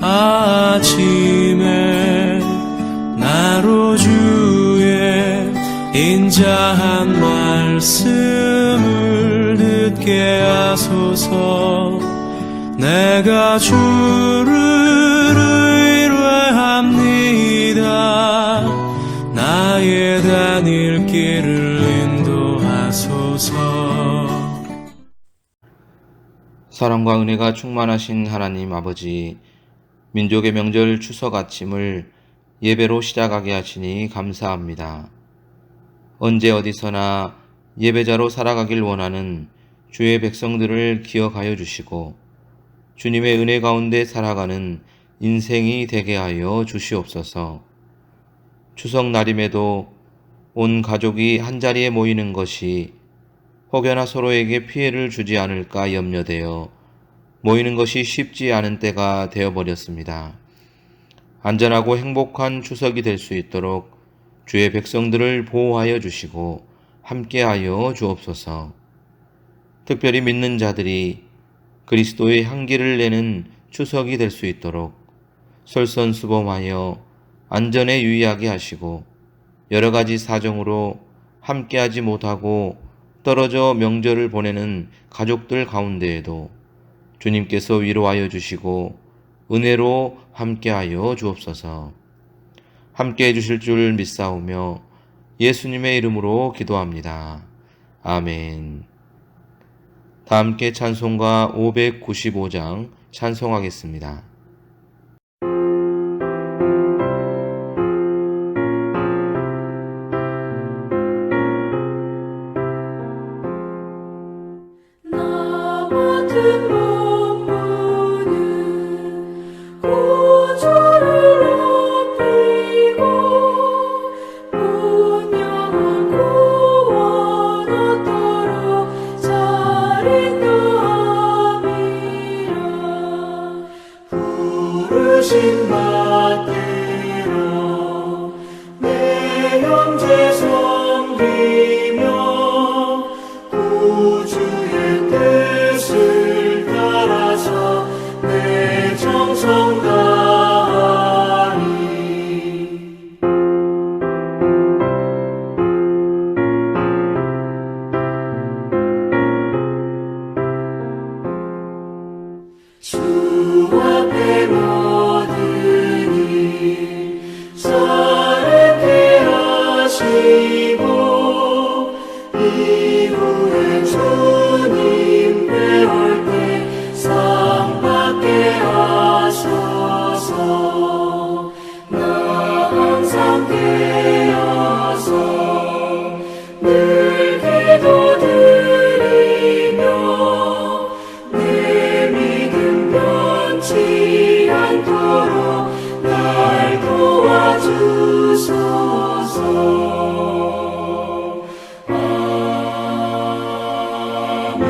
아침에 나로 주의 인자한 말씀을 듣게 하소서. 내가 주를 의뢰합니다. 나의 다닐 길을 인도하소서. 사랑과 은혜가 충만하신 하나님 아버지, 민족의 명절 추석 아침을 예배로 시작하게 하시니 감사합니다. 언제 어디서나 예배자로 살아가길 원하는 주의 백성들을 기억하여 주시고 주님의 은혜 가운데 살아가는 인생이 되게 하여 주시옵소서. 추석 날임에도 온 가족이 한자리에 모이는 것이 혹여나 서로에게 피해를 주지 않을까 염려되어 모이는 것이 쉽지 않은 때가 되어버렸습니다. 안전하고 행복한 추석이 될 수 있도록 주의 백성들을 보호하여 주시고 함께하여 주옵소서. 특별히 믿는 자들이 그리스도의 향기를 내는 추석이 될 수 있도록 솔선수범하여 안전에 유의하게 하시고 여러 가지 사정으로 함께하지 못하고 떨어져 명절을 보내는 가족들 가운데에도 주님께서 위로하여 주시고 은혜로 함께하여 주옵소서. 함께해 주실 줄 믿사오며 예수님의 이름으로 기도합니다. 아멘. 다 함께 찬송가 595장 찬송하겠습니다. 부르심 받들어 내 형제 섬기며 구주의 뜻을 따라서 내 정성 다하리. 주 앞에 사랑케 하시고 이후에 주님 뵈올 때 상 받게 하소서. 나 항상 깨어서 늘 기도드리며 내 믿음 변치 않도록 날 도와주소서. 아멘.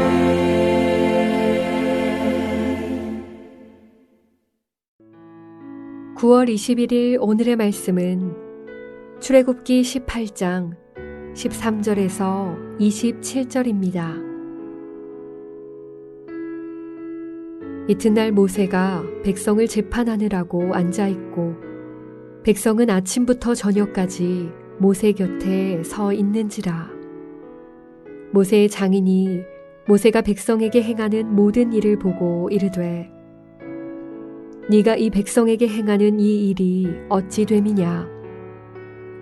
9월 21일 오늘의 말씀은 출애굽기 18장 13절에서 27절입니다. 이튿날 모세가 백성을 재판하느라고 앉아있고 백성은 아침부터 저녁까지 모세 곁에 서 있는지라. 모세의 장인이 모세가 백성에게 행하는 모든 일을 보고 이르되 네가 이 백성에게 행하는 이 일이 어찌 됨이냐.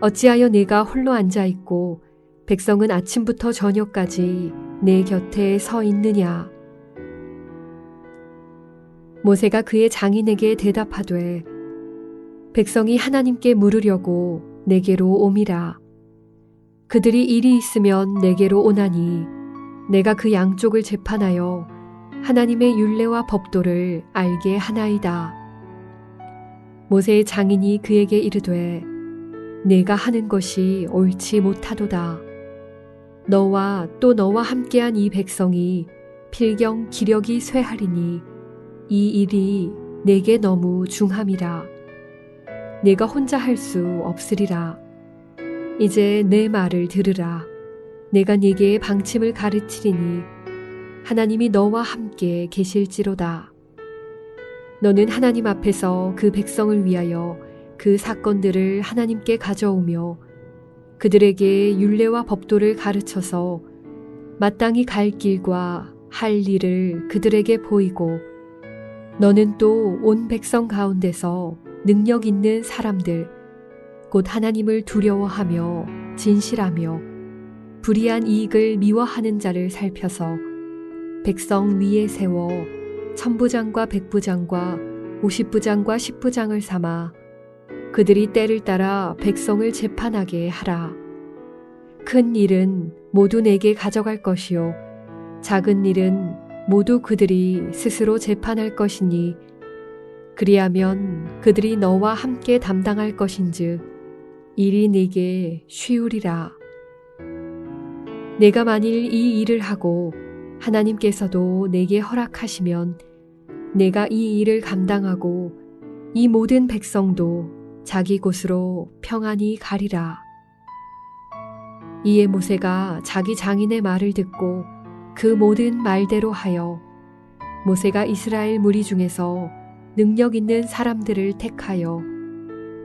어찌하여 네가 홀로 앉아있고 백성은 아침부터 저녁까지 내 곁에 서 있느냐. 모세가 그의 장인에게 대답하되 백성이 하나님께 물으려고 내게로 옴이라. 그들이 일이 있으면 내게로 오나니 내가 그 양쪽을 재판하여 하나님의 율례와 법도를 알게 하나이다. 모세의 장인이 그에게 이르되 내가 하는 것이 옳지 못하도다. 너와 또 너와 함께한 이 백성이 필경 기력이 쇠하리니 이 일이 내게 너무 중함이라. 내가 혼자 할 수 없으리라. 이제 내 말을 들으라. 내가 네게 방침을 가르치리니 하나님이 너와 함께 계실지로다. 너는 하나님 앞에서 그 백성을 위하여 그 사건들을 하나님께 가져오며 그들에게 율례와 법도를 가르쳐서 마땅히 갈 길과 할 일을 그들에게 보이고 너는 또 온 백성 가운데서 능력 있는 사람들 곧 하나님을 두려워하며 진실하며 불의한 이익을 미워하는 자를 살펴서 백성 위에 세워 천부장과 백부장과 50부장과 10부장을 삼아 그들이 때를 따라 백성을 재판하게 하라. 큰 일은 모두 내게 가져갈 것이요 작은 일은 모두 그들이 스스로 재판할 것이니 그리하면 그들이 너와 함께 담당할 것인즉 일이 네게 쉬우리라. 내가 만일 이 일을 하고 하나님께서도 내게 허락하시면 내가 이 일을 감당하고 이 모든 백성도 자기 곳으로 평안히 가리라. 이에 모세가 자기 장인의 말을 듣고 그 모든 말대로 하여 모세가 이스라엘 무리 중에서 능력 있는 사람들을 택하여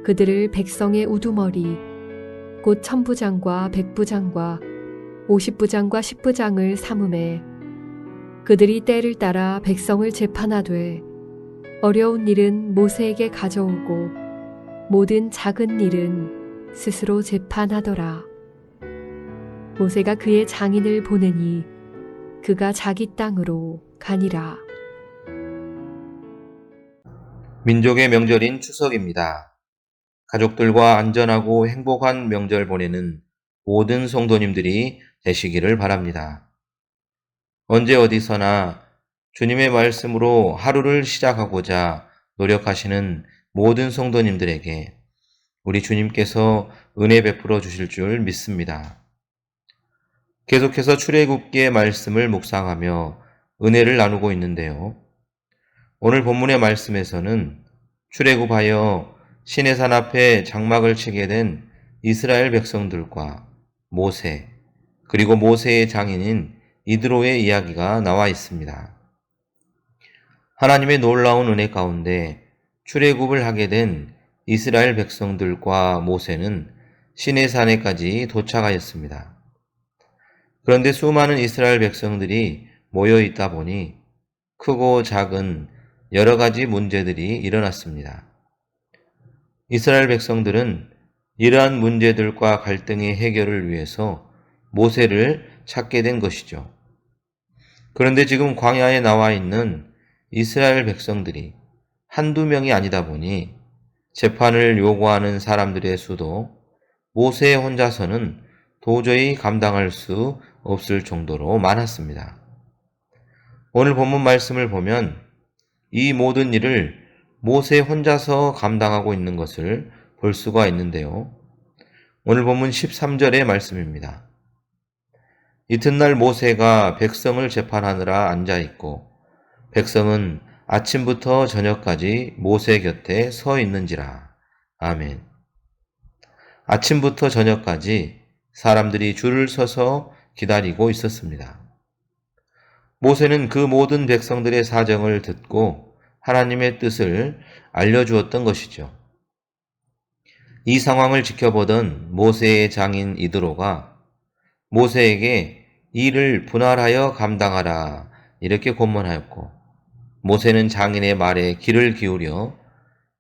그들을 백성의 우두머리 곧 천부장과 백부장과 50부장과 10부장을 삼음에 그들이 때를 따라 백성을 재판하되 어려운 일은 모세에게 가져오고 모든 작은 일은 스스로 재판하더라. 모세가 그의 장인을 보내니 그가 자기 땅으로 가니라. 민족의 명절인 추석입니다. 가족들과 안전하고 행복한 명절 보내는 모든 성도님들이 되시기를 바랍니다. 언제 어디서나 주님의 말씀으로 하루를 시작하고자 노력하시는 모든 성도님들에게 우리 주님께서 은혜 베풀어 주실 줄 믿습니다. 계속해서 출애굽기의 말씀을 묵상하며 은혜를 나누고 있는데요. 오늘 본문의 말씀에서는 출애굽하여 시내산 앞에 장막을 치게 된 이스라엘 백성들과 모세, 그리고 모세의 장인인 이드로의 이야기가 나와 있습니다. 하나님의 놀라운 은혜 가운데 출애굽을 하게 된 이스라엘 백성들과 모세는 시내산에까지 도착하였습니다. 그런데 수많은 이스라엘 백성들이 모여 있다 보니 크고 작은 여러 가지 문제들이 일어났습니다. 이스라엘 백성들은 이러한 문제들과 갈등의 해결을 위해서 모세를 찾게 된 것이죠. 그런데 지금 광야에 나와 있는 이스라엘 백성들이 한두 명이 아니다 보니 재판을 요구하는 사람들의 수도 모세 혼자서는 도저히 감당할 수 없을 정도로 많았습니다. 오늘 본문 말씀을 보면 이 모든 일을 모세 혼자서 감당하고 있는 것을 볼 수가 있는데요. 오늘 본문 13절의 말씀입니다. 이튿날 모세가 백성을 재판하느라 앉아있고 백성은 아침부터 저녁까지 모세 곁에 서 있는지라. 아멘. 아침부터 저녁까지 사람들이 줄을 서서 기다리고 있었습니다. 모세는 그 모든 백성들의 사정을 듣고 하나님의 뜻을 알려주었던 것이죠. 이 상황을 지켜보던 모세의 장인 이드로가 모세에게 일을 분할하여 감당하라 이렇게 권면하였고 모세는 장인의 말에 귀를 기울여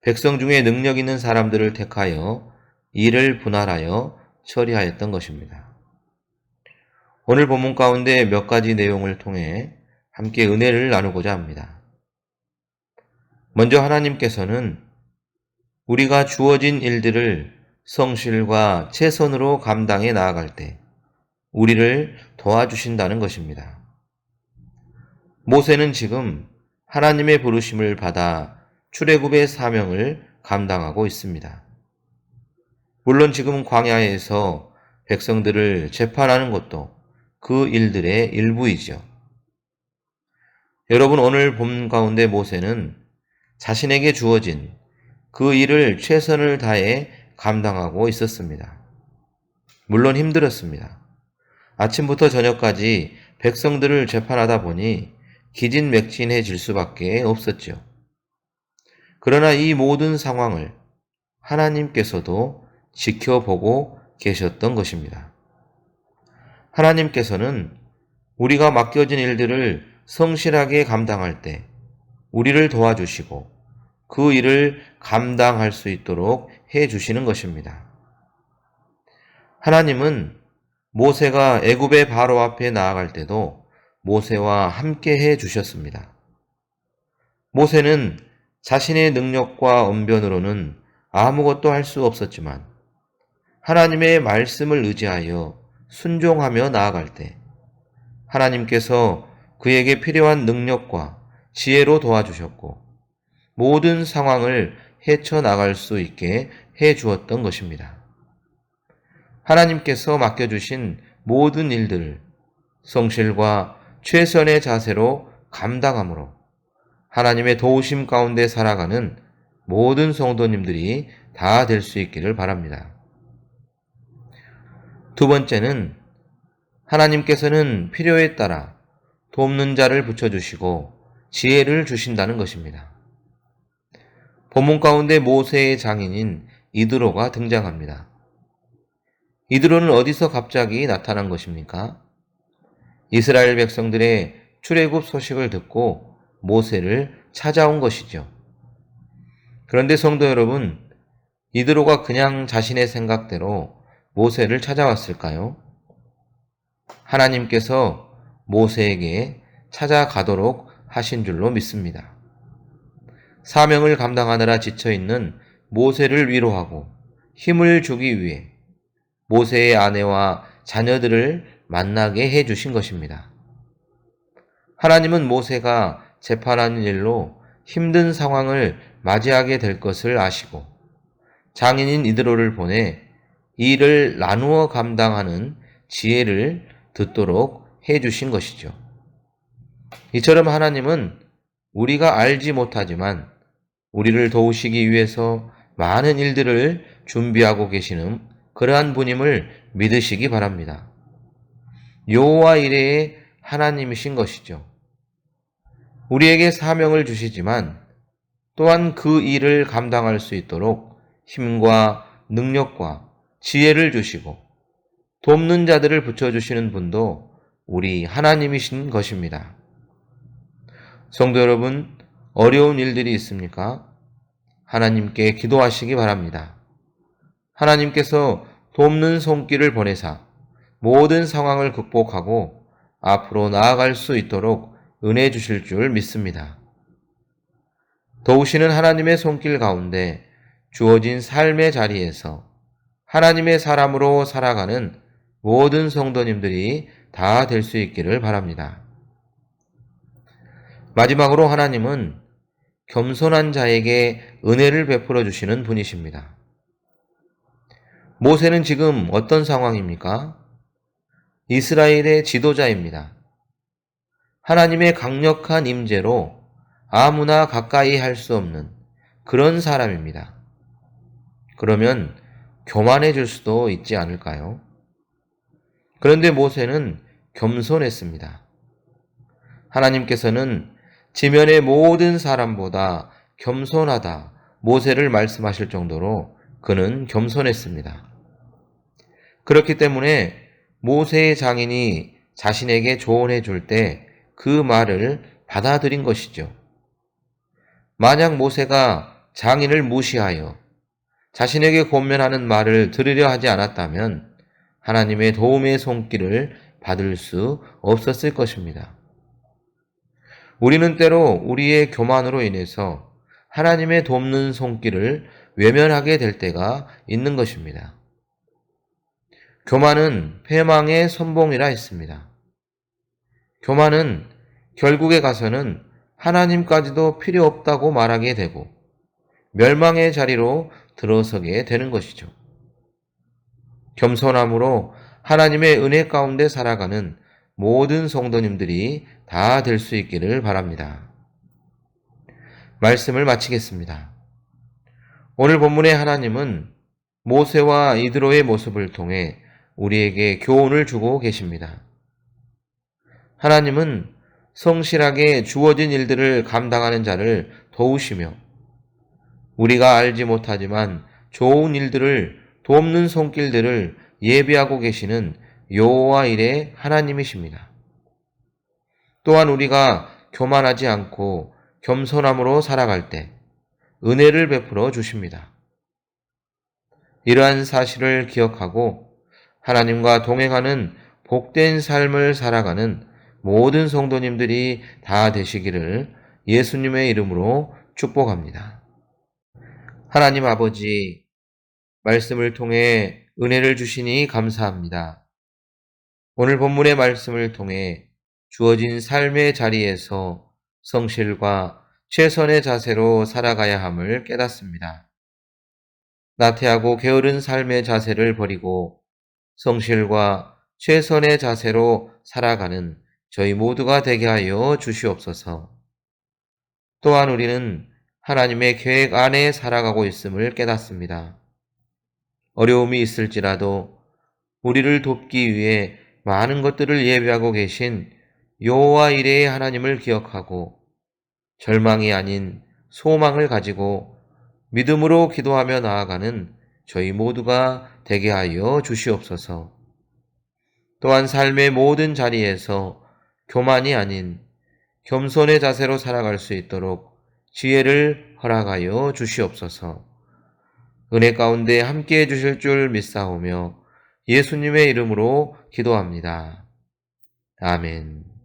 백성 중에 능력 있는 사람들을 택하여 일을 분할하여 처리하였던 것입니다. 오늘 본문 가운데 몇 가지 내용을 통해 함께 은혜를 나누고자 합니다. 먼저 하나님께서는 우리가 주어진 일들을 성실과 최선으로 감당해 나아갈 때 우리를 도와주신다는 것입니다. 모세는 지금 하나님의 부르심을 받아 출애굽의 사명을 감당하고 있습니다. 물론 지금 광야에서 백성들을 재판하는 것도 그 일들의 일부이죠. 여러분, 오늘 본 가운데 모세는 자신에게 주어진 그 일을 최선을 다해 감당하고 있었습니다. 물론 힘들었습니다. 아침부터 저녁까지 백성들을 재판하다 보니 기진맥진해질 수밖에 없었죠. 그러나 이 모든 상황을 하나님께서도 지켜보고 계셨던 것입니다. 하나님께서는 우리가 맡겨진 일들을 성실하게 감당할 때 우리를 도와주시고 그 일을 감당할 수 있도록 해 주시는 것입니다. 하나님은 모세가 애굽의 바로 앞에 나아갈 때도 모세와 함께 해 주셨습니다. 모세는 자신의 능력과 언변으로는 아무것도 할 수 없었지만 하나님의 말씀을 의지하여 순종하며 나아갈 때 하나님께서 그에게 필요한 능력과 지혜로 도와주셨고 모든 상황을 헤쳐나갈 수 있게 해 주었던 것입니다. 하나님께서 맡겨주신 모든 일들을 성실과 최선의 자세로 감당함으로 하나님의 도우심 가운데 살아가는 모든 성도님들이 다 될 수 있기를 바랍니다. 두 번째는 하나님께서는 필요에 따라 돕는 자를 붙여주시고 지혜를 주신다는 것입니다. 본문 가운데 모세의 장인인 이드로가 등장합니다. 이드로는 어디서 갑자기 나타난 것입니까? 이스라엘 백성들의 출애굽 소식을 듣고 모세를 찾아온 것이죠. 그런데 성도 여러분, 이드로가 그냥 자신의 생각대로 모세를 찾아왔을까요? 하나님께서 모세에게 찾아가도록 하신 줄로 믿습니다. 사명을 감당하느라 지쳐있는 모세를 위로하고 힘을 주기 위해 모세의 아내와 자녀들을 만나게 해 주신 것입니다. 하나님은 모세가 재판하는 일로 힘든 상황을 맞이하게 될 것을 아시고 장인인 이드로를 보내 이 일을 나누어 감당하는 지혜를 듣도록 해 주신 것이죠. 이처럼 하나님은 우리가 알지 못하지만 우리를 도우시기 위해서 많은 일들을 준비하고 계시는 그러한 분임을 믿으시기 바랍니다. 여호와 이레의 하나님이신 것이죠. 우리에게 사명을 주시지만 또한 그 일을 감당할 수 있도록 힘과 능력과 지혜를 주시고 돕는 자들을 붙여주시는 분도 우리 하나님이신 것입니다. 성도 여러분, 어려운 일들이 있습니까? 하나님께 기도하시기 바랍니다. 하나님께서 돕는 손길을 보내사 모든 상황을 극복하고 앞으로 나아갈 수 있도록 은혜 주실 줄 믿습니다. 도우시는 하나님의 손길 가운데 주어진 삶의 자리에서 하나님의 사람으로 살아가는 모든 성도님들이 다 될 수 있기를 바랍니다. 마지막으로 하나님은 겸손한 자에게 은혜를 베풀어 주시는 분이십니다. 모세는 지금 어떤 상황입니까? 이스라엘의 지도자입니다. 하나님의 강력한 임재로 아무나 가까이 할 수 없는 그런 사람입니다. 그러면 교만해질 수도 있지 않을까요? 그런데 모세는 겸손했습니다. 하나님께서는 지면의 모든 사람보다 겸손하다 모세를 말씀하실 정도로 그는 겸손했습니다. 그렇기 때문에 모세의 장인이 자신에게 조언해 줄 때 그 말을 받아들인 것이죠. 만약 모세가 장인을 무시하여 자신에게 권면하는 말을 들으려 하지 않았다면 하나님의 도움의 손길을 받을 수 없었을 것입니다. 우리는 때로 우리의 교만으로 인해서 하나님의 돕는 손길을 외면하게 될 때가 있는 것입니다. 교만은 패망의 선봉이라 했습니다. 교만은 결국에 가서는 하나님까지도 필요 없다고 말하게 되고 멸망의 자리로 들어서게 되는 것이죠. 겸손함으로 하나님의 은혜 가운데 살아가는 모든 성도님들이 다 될 수 있기를 바랍니다. 말씀을 마치겠습니다. 오늘 본문의 하나님은 모세와 이드로의 모습을 통해 우리에게 교훈을 주고 계십니다. 하나님은 성실하게 주어진 일들을 감당하는 자를 도우시며 우리가 알지 못하지만 좋은 일들을 돕는 손길들을 예비하고 계시는 여호와 일의 하나님이십니다. 또한 우리가 교만하지 않고 겸손함으로 살아갈 때 은혜를 베풀어 주십니다. 이러한 사실을 기억하고 하나님과 동행하는 복된 삶을 살아가는 모든 성도님들이 다 되시기를 예수님의 이름으로 축복합니다. 하나님 아버지, 말씀을 통해 은혜를 주시니 감사합니다. 오늘 본문의 말씀을 통해 주어진 삶의 자리에서 성실과 최선의 자세로 살아가야 함을 깨닫습니다. 나태하고 게으른 삶의 자세를 버리고 성실과 최선의 자세로 살아가는 저희 모두가 되게 하여 주시옵소서. 또한 우리는 하나님의 계획 안에 살아가고 있음을 깨닫습니다. 어려움이 있을지라도 우리를 돕기 위해 많은 것들을 예비하고 계신 여호와 이레의 하나님을 기억하고 절망이 아닌 소망을 가지고 믿음으로 기도하며 나아가는 저희 모두가 되게 하여 주시옵소서. 또한 삶의 모든 자리에서 교만이 아닌 겸손의 자세로 살아갈 수 있도록 지혜를 허락하여 주시옵소서. 은혜 가운데 함께해 주실 줄 믿사오며 예수님의 이름으로 기도합니다. 아멘.